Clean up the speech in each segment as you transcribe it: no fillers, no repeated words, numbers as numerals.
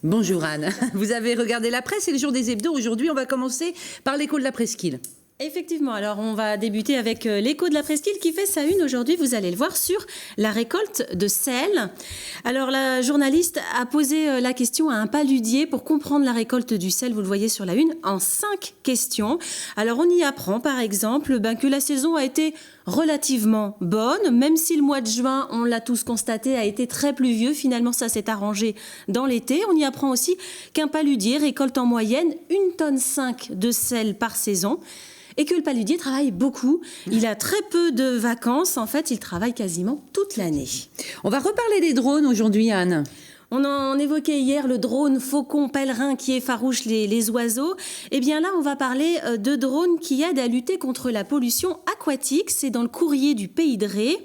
Bonjour Anne, vous avez regardé la presse, c'est le jour des hebdos. Aujourd'hui, on va commencer par l'écho de la presqu'île. Effectivement, alors on va débuter avec l'écho de la presqu'île qui fait sa une aujourd'hui, vous allez le voir, sur la récolte de sel. Alors la journaliste a posé la question à un paludier pour comprendre la récolte du sel, vous le voyez sur la une, en 5 questions. Alors on y apprend par exemple que la saison a été relativement bonne, même si le mois de juin, on l'a tous constaté, a été très pluvieux. Finalement, ça s'est arrangé dans l'été. On y apprend aussi qu'un paludier récolte en moyenne 1,5 tonne de sel par saison. Et que le paludier travaille beaucoup. Il a très peu de vacances. En fait, il travaille quasiment toute l'année. On va reparler des drones aujourd'hui, Anne. On évoquait hier le drone faucon pèlerin qui effarouche les oiseaux. Eh bien là, on va parler de drones qui aident à lutter contre la pollution aquatique. C'est dans le courrier du Pays de Ré.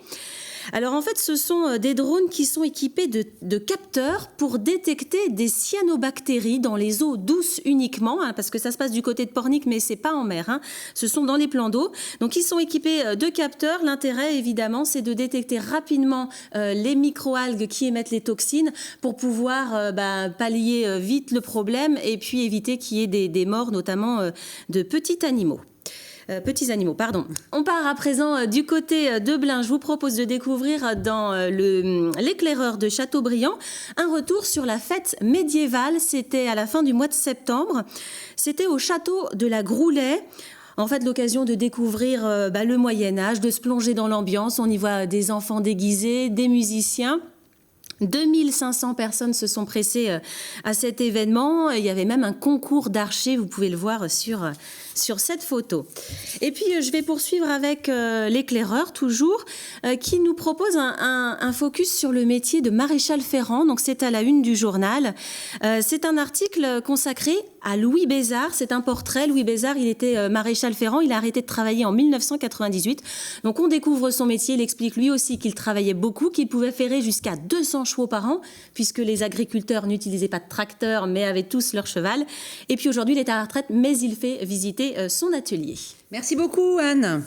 Alors en fait, ce sont des drones qui sont équipés de capteurs pour détecter des cyanobactéries dans les eaux douces uniquement, parce que ça se passe du côté de Pornic, mais c'est pas en mer. Ce sont dans les plans d'eau. Donc ils sont équipés de capteurs. L'intérêt, évidemment, c'est de détecter rapidement les microalgues qui émettent les toxines pour pouvoir pallier vite le problème et puis éviter qu'il y ait des morts, notamment de petits animaux. On part à présent du côté de Blain. Je vous propose de découvrir dans l'éclaireur de Châteaubriand un retour sur la fête médiévale. C'était à la fin du mois de septembre. C'était au château de la Groulet. En fait, l'occasion de découvrir le Moyen-Âge, de se plonger dans l'ambiance. On y voit des enfants déguisés, des musiciens. 2500 personnes se sont pressées à cet événement. Il y avait même un concours d'archers, vous pouvez le voir sur cette photo. Et puis, je vais poursuivre avec l'éclaireur, toujours, qui nous propose un focus sur le métier de maréchal ferrant. Donc, c'est à la une du journal. C'est un article consacré à Louis Bézard. C'est un portrait. Louis Bézard, il était maréchal ferrant. Il a arrêté de travailler en 1998. Donc, on découvre son métier. Il explique lui aussi qu'il travaillait beaucoup, qu'il pouvait ferrer jusqu'à 200 chevaux par an, puisque les agriculteurs n'utilisaient pas de tracteur, mais avaient tous leur cheval. Et puis aujourd'hui, il est à la retraite, mais il fait visiter son atelier. Merci beaucoup, Anne.